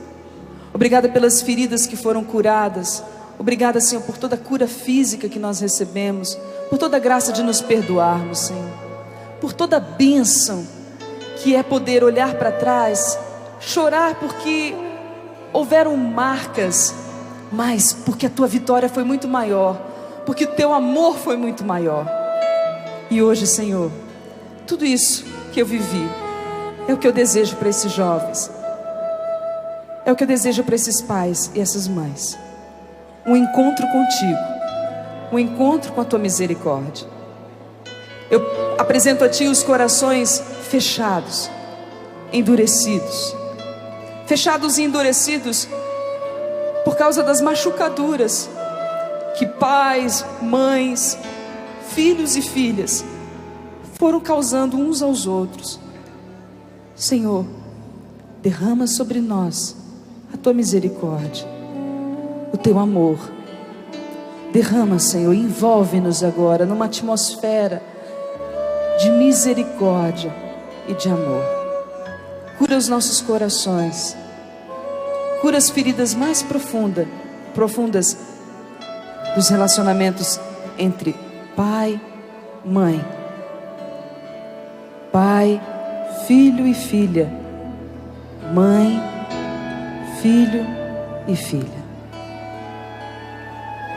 Obrigada pelas feridas que foram curadas. Obrigada, Senhor, por toda a cura física que nós recebemos, por toda a graça de nos perdoarmos, Senhor, por toda a bênção que é poder olhar para trás, chorar porque houveram marcas, mas porque a Tua vitória foi muito maior, porque o Teu amor foi muito maior. E hoje, Senhor, tudo isso que eu vivi é o que eu desejo para esses jovens, é o que eu desejo para esses pais e essas mães. Um encontro contigo, um encontro com a Tua misericórdia. Eu apresento a Ti os corações fechados, endurecidos, fechados e endurecidos por causa das machucaduras que pais, mães, filhos e filhas foram causando uns aos outros. Senhor, derrama sobre nós a Tua misericórdia, o Teu amor. Derrama, Senhor, envolve-nos agora numa atmosfera de misericórdia e de amor. Cura os nossos corações, cura as feridas mais profundas dos relacionamentos entre pai, mãe, pai, filho e filha, mãe, filho e filha.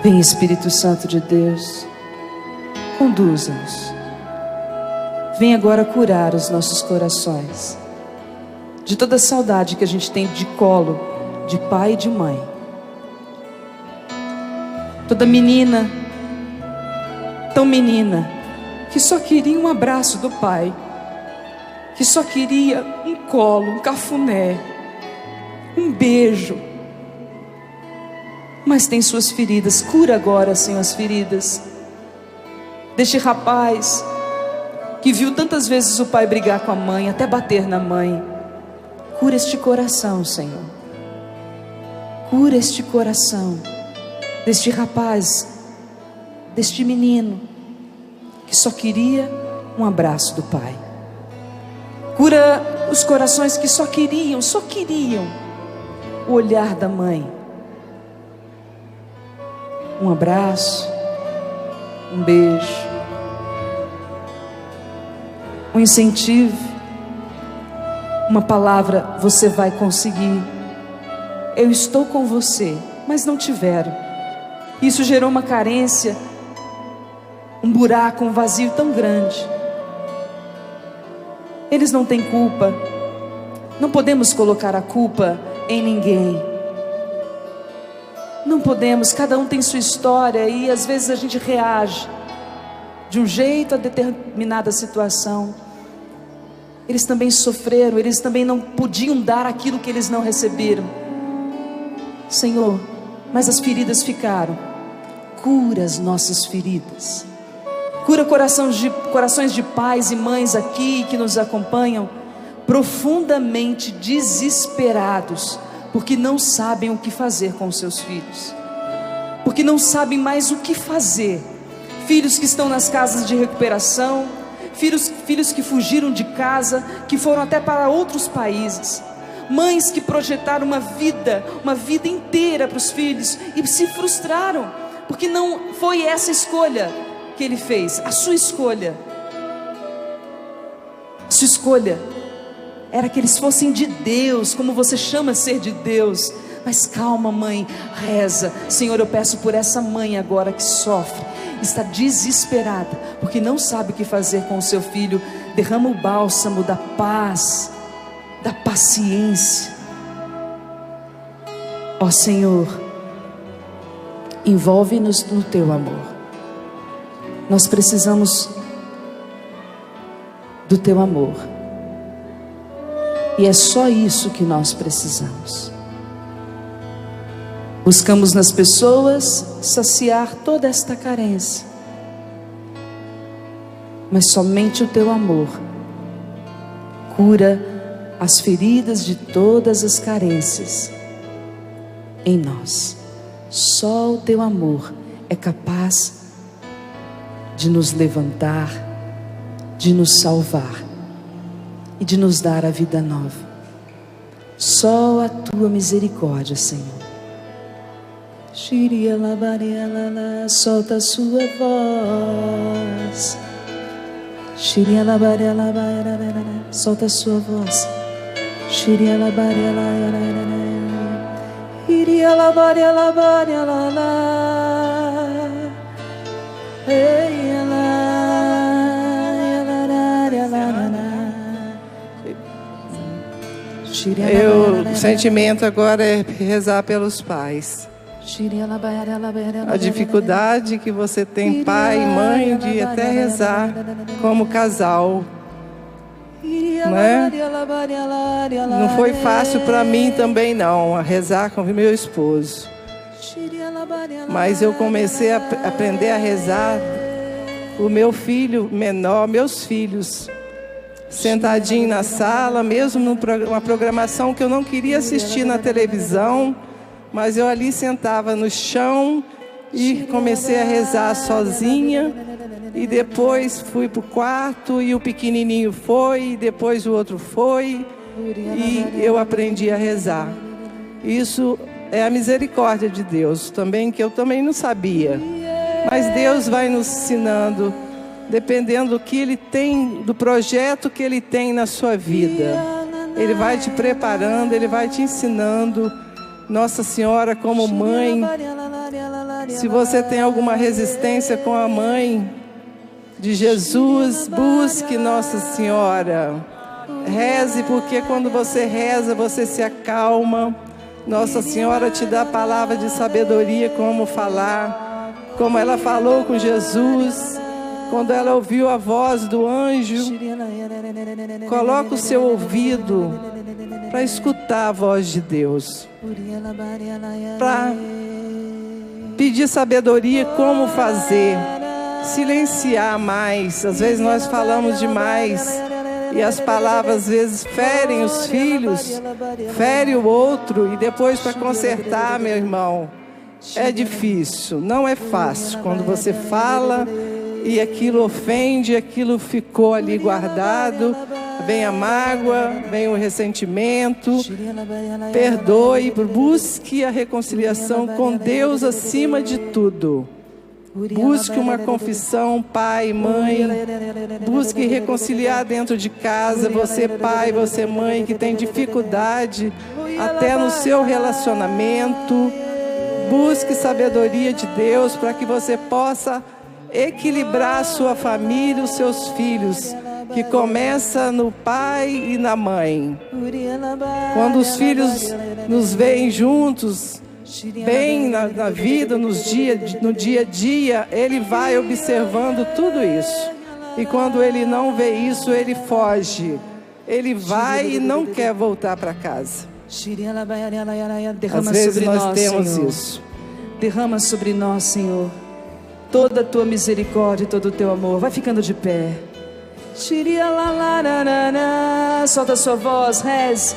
Vem, Espírito Santo de Deus, conduza-nos, vem agora curar os nossos corações de toda a saudade que a gente tem de colo, de pai e de mãe. Toda menina, tão menina, que só queria um abraço do pai, que só queria um colo, um cafuné, um beijo. Mas tem suas feridas. Cura agora, Senhor, as feridas deste rapaz que viu tantas vezes o pai brigar com a mãe, até bater na mãe. Cura este coração, Senhor. Cura este coração deste rapaz, deste menino que só queria um abraço do pai. Cura os corações que só queriam o olhar da mãe. Um abraço, um beijo, um incentivo, uma palavra: você vai conseguir, eu estou com você. Mas não tiveram. Isso gerou uma carência, um buraco, um vazio tão grande. Eles não têm culpa. Não podemos colocar a culpa em ninguém. Não podemos, cada um tem sua história e às vezes a gente reage de um jeito a determinada situação. Eles também sofreram, eles também não podiam dar aquilo que eles não receberam. Senhor, mas as feridas ficaram. Cura as nossas feridas. Cura corações de pais e mães aqui que nos acompanham, profundamente desesperados, porque não sabem o que fazer com os seus filhos, porque não sabem mais o que fazer. Filhos que estão nas casas de recuperação, filhos que fugiram de casa, que foram até para outros países, mães que projetaram uma vida inteira para os filhos e se frustraram, porque não foi essa escolha que ele fez. A sua escolha era que eles fossem de Deus, como você chama ser de Deus. Mas calma, mãe, reza. Senhor, eu peço por essa mãe agora que sofre, está desesperada, porque não sabe o que fazer com o seu filho. Derrama o bálsamo da paz, da paciência. Ó Senhor, envolve-nos no teu amor. Nós precisamos do teu amor. E é só isso que nós precisamos. Buscamos nas pessoas saciar toda esta carência, mas somente o teu amor cura as feridas de todas as carências em nós. Só o teu amor é capaz de nos levantar, de nos salvar e de nos dar a vida nova. Só a tua misericórdia, Senhor. Solta a sua voz. Solta a sua voz. O sentimento agora é rezar pelos pais. A dificuldade que você tem, pai e mãe, de até rezar como casal, né? Não foi fácil para mim também não, a rezar com meu esposo. Mas eu comecei a aprender a rezar o meu filho menor, meus filhos, sentadinho na sala, mesmo numa programação que eu não queria assistir na televisão, mas eu ali sentava no chão e comecei a rezar sozinha. E depois fui para o quarto e o pequenininho foi, e depois o outro foi, e eu aprendi a rezar. Isso é a misericórdia de Deus também, que eu também não sabia. Mas Deus vai nos ensinando, dependendo do que Ele tem, do projeto que Ele tem na sua vida. Ele vai te preparando, Ele vai te ensinando. Nossa Senhora, como mãe, se você tem alguma resistência com a mãe, de Jesus, busque Nossa Senhora. Reze, porque quando você reza, você se acalma. Nossa Senhora te dá a palavra de sabedoria, como falar, como ela falou com Jesus, quando ela ouviu a voz do anjo. Coloca o seu ouvido para escutar a voz de Deus, para pedir sabedoria, como fazer, silenciar mais. Às vezes nós falamos demais e as palavras às vezes ferem os filhos, ferem o outro, e depois para consertar, meu irmão, é difícil, não é fácil. Quando você fala e aquilo ofende, aquilo ficou ali guardado, vem a mágoa, vem o ressentimento. Perdoe, busque a reconciliação com Deus acima de tudo. Busque uma confissão, pai, mãe. Busque reconciliar dentro de casa. Você pai, você mãe que tem dificuldade até no seu relacionamento. Busque sabedoria de Deus para que você possa equilibrar a sua família, os seus filhos, que começa no pai e na mãe. Quando os filhos nos veem juntos, bem na vida, no dia a dia, ele vai observando tudo isso. E quando ele não vê isso, ele foge. Ele vai e não quer voltar para casa. Às vezes nós temos isso. Derrama sobre nós, Senhor, toda a tua misericórdia e todo o teu amor. Vai ficando de pé. Solta a sua voz, reze.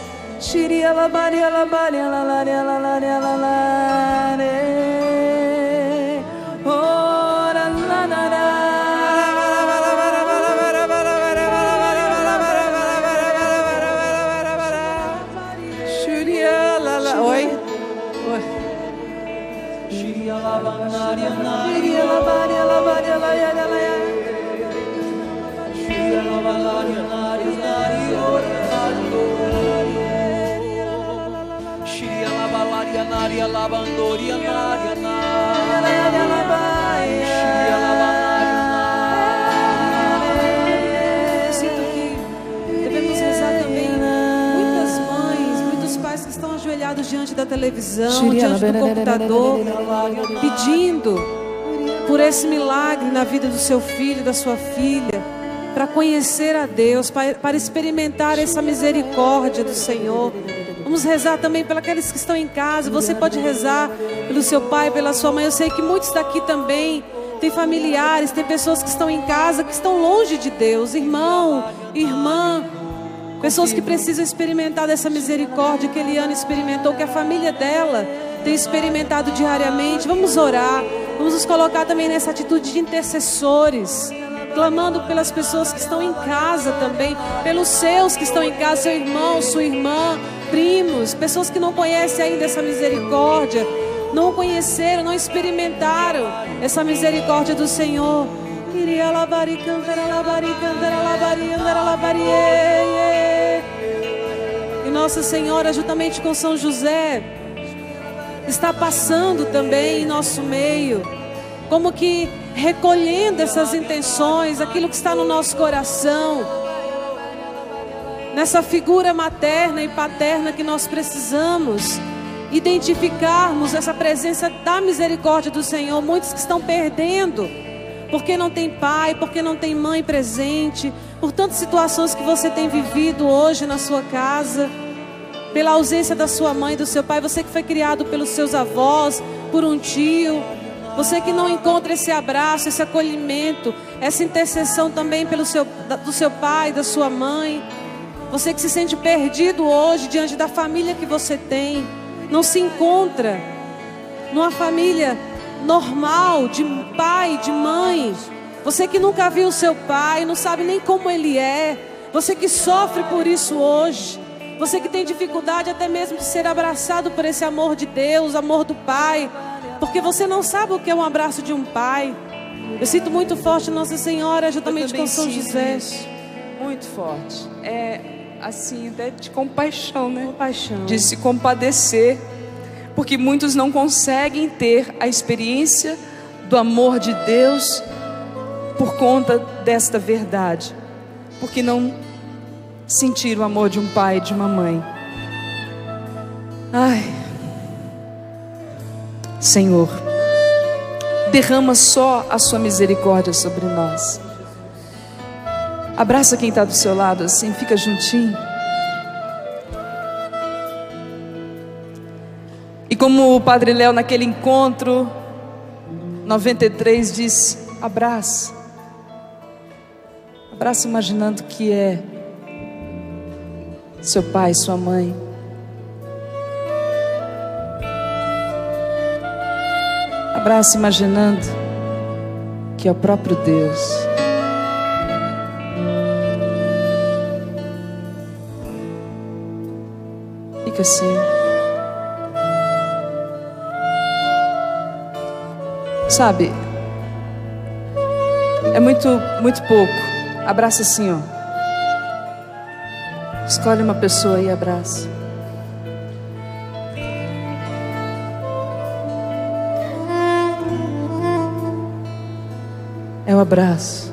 Sinto que devemos rezar também. Muitas mães, muitos pais que estão ajoelhados diante da televisão, diante do computador, pedindo por esse milagre na vida do seu filho, da sua filha, para conhecer a Deus, para experimentar essa misericórdia do Senhor. Vamos rezar também pelos aqueles que estão em casa. Você pode rezar pelo seu pai, pela sua mãe. Eu sei que muitos daqui também têm familiares, tem pessoas que estão em casa, que estão longe de Deus. Irmão, irmã, pessoas que precisam experimentar dessa misericórdia que Eliana experimentou, que a família dela tem experimentado diariamente. Vamos orar, vamos nos colocar também nessa atitude de intercessores, clamando pelas pessoas que estão em casa também, pelos seus que estão em casa, seu irmão, sua irmã, primos, pessoas que não conhecem ainda essa misericórdia, não conheceram, não experimentaram essa misericórdia do Senhor. E Nossa Senhora, juntamente com São José, está passando também em nosso meio, como que recolhendo essas intenções, aquilo que está no nosso coração, nessa figura materna e paterna que nós precisamos identificarmos essa presença da misericórdia do Senhor. Muitos que estão perdendo, porque não tem pai, porque não tem mãe presente, por tantas situações que você tem vivido hoje na sua casa, pela ausência da sua mãe e do seu pai, você que foi criado pelos seus avós, por um tio, você que não encontra esse abraço, esse acolhimento, essa intercessão também do seu pai, da sua mãe. Você que se sente perdido hoje diante da família que você tem, não se encontra numa família normal, de pai, de mãe. Você que nunca viu o seu pai, não sabe nem como ele é. Você que sofre por isso hoje. Você que tem dificuldade até mesmo de ser abraçado por esse amor de Deus, amor do Pai, porque você não sabe o que é um abraço de um pai. Eu sinto muito forte Nossa Senhora, juntamente com São José. Isso. Muito forte. É assim, até de compaixão, né? Compaixão. De se compadecer, porque muitos não conseguem ter a experiência do amor de Deus por conta desta verdade, porque não sentiram o amor de um pai e de uma mãe. Ai, Senhor, derrama só a sua misericórdia sobre nós. Abraça quem está do seu lado assim, fica juntinho. E como o Padre Léo naquele encontro 93 disse, abraça. Abraça imaginando que é seu pai, sua mãe. Abraça imaginando que é o próprio Deus. Fica assim. Sabe, é muito pouco. Abraça assim, ó. Escolhe uma pessoa e abraça. É o abraço.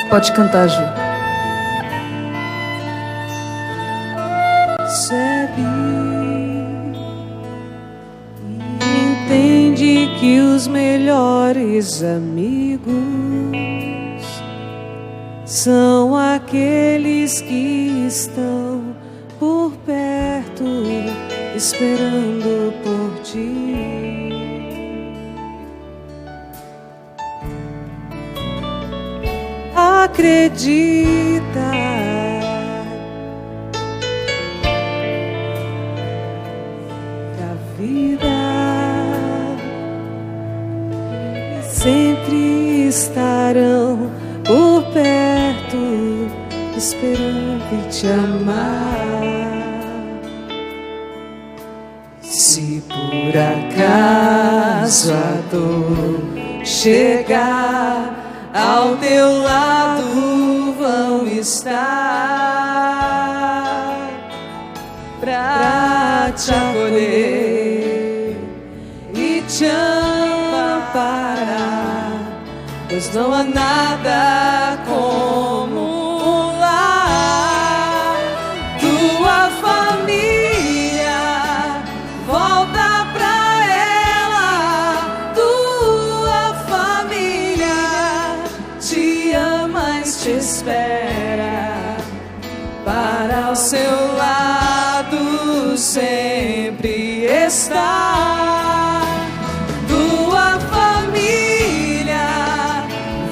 Pode cantar, Ju. Percebe e entende que os melhores amigos são aqueles que estão por perto, esperando por ti. Acredita que a vida sempre estarão por perto, esperando te amar. Se por acaso a dor chegar, ao teu lado vão estar pra te acolher e te amparar, pois não há nada como um lar. Tua família, volta pra ela. Tua família te ama e te espera, para ao seu lado sempre estar. Tua família,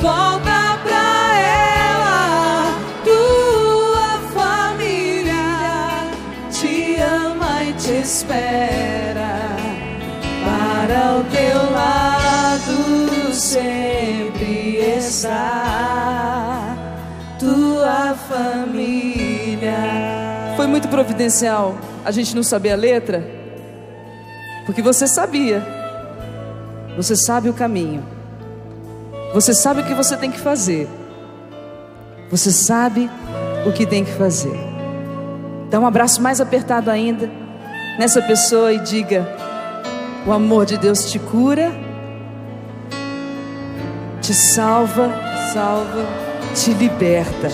volta pra ela. Tua família te ama e te espera, para ao teu lado sempre estar. Tua família. Foi muito providencial a gente não saber a letra, porque você sabia. Você sabe o caminho. Você sabe o que você tem que fazer. Você sabe o que tem que fazer. Dá um abraço mais apertado ainda nessa pessoa e diga: o amor de Deus te cura, te salva, te liberta.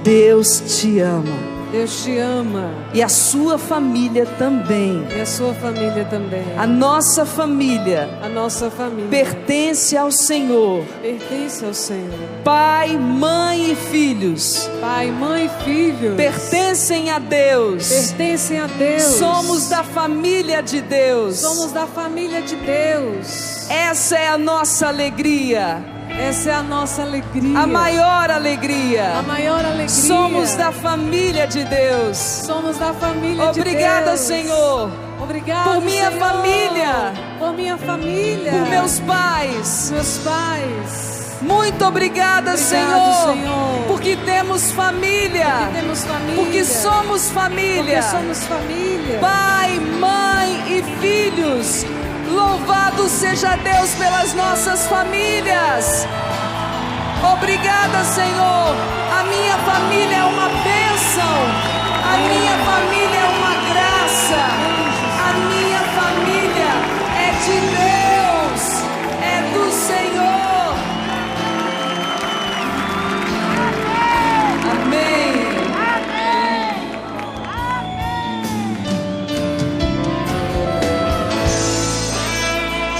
Deus te ama. Deus te ama. E a sua família também. E a sua família também. A nossa família pertence ao Senhor. Pertence ao Senhor. Pai, mãe e filhos. Pai, mãe e filhos. Pertencem a Deus. Pertencem a Deus. Somos da família de Deus. Somos da família de Deus. Essa é a nossa alegria. Essa é a nossa alegria. A maior alegria. A maior alegria. Somos da família de Deus. Somos da família de Deus. Obrigada, Senhor. Obrigada, por minha Senhor. Família. Por minha família. Por meus pais. Meus pais. Muito obrigada, Senhor. Porque temos família. Porque temos família. Porque somos família. Porque somos família. Pai, mãe e filhos. Louvado seja Deus pelas nossas famílias. Obrigada, Senhor. A minha família é uma bênção. A minha família é uma graça. A minha família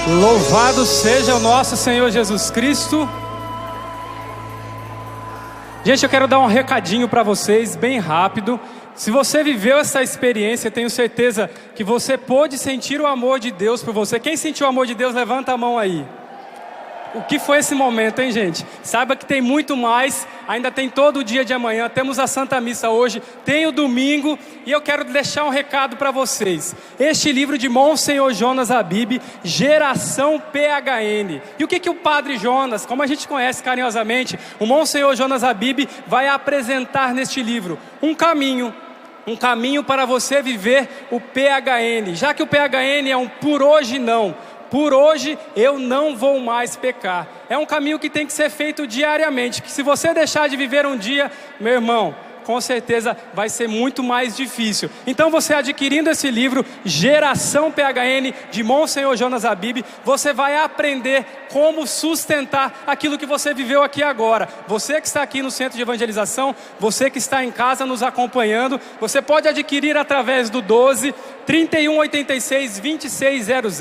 Louvado seja o nosso Senhor Jesus Cristo. Gente, eu quero dar um recadinho para vocês, bem rápido. Se você viveu essa experiência, tenho certeza que você pôde sentir o amor de Deus por você. Quem sentiu o amor de Deus, levanta a mão aí. O que foi esse momento, hein, gente? Saiba que tem muito mais, ainda tem todo o dia de amanhã, temos a Santa Missa hoje, tem o domingo, e eu quero deixar um recado para vocês. Este livro de Monsenhor Jonas Habib, Geração PHN. E o que o Padre Jonas, como a gente conhece carinhosamente, o Monsenhor Jonas Habib vai apresentar neste livro? Um caminho para você viver o PHN, já que o PHN é um por hoje não. Por hoje eu não vou mais pecar. É um caminho que tem que ser feito diariamente, que se você deixar de viver um dia, meu irmão, com certeza vai ser muito mais difícil. Então você adquirindo esse livro, Geração PHN, de Monsenhor Jonas Habib, você vai aprender como sustentar aquilo que você viveu aqui agora. Você que está aqui no Centro de Evangelização, você que está em casa nos acompanhando, você pode adquirir através do 12 31 86 2600,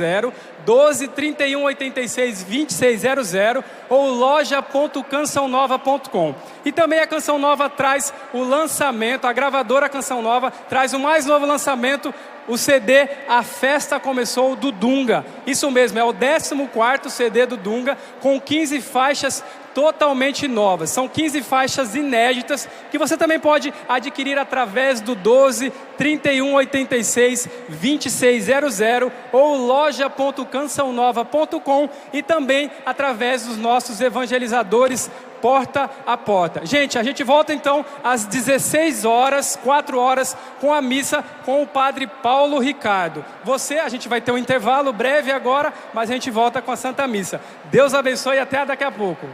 12 31 86 2600 ou loja.cançãonova.com. E também a Canção Nova traz o lançamento, a gravadora Canção Nova traz o mais novo lançamento, o CD A Festa Começou, do Dunga. Isso mesmo, é o 14º CD do Dunga, com 15 faixas totalmente novas. São 15 faixas inéditas que você também pode adquirir através do 12 31 86 2600 ou loja.cançãonova.com e também através dos nossos evangelizadores porta a porta. Gente, a gente volta então às 16 horas, 4 horas, com a missa com o Padre Paulo Ricardo. A gente vai ter um intervalo breve agora, mas a gente volta com a Santa Missa. Deus abençoe e até daqui a pouco.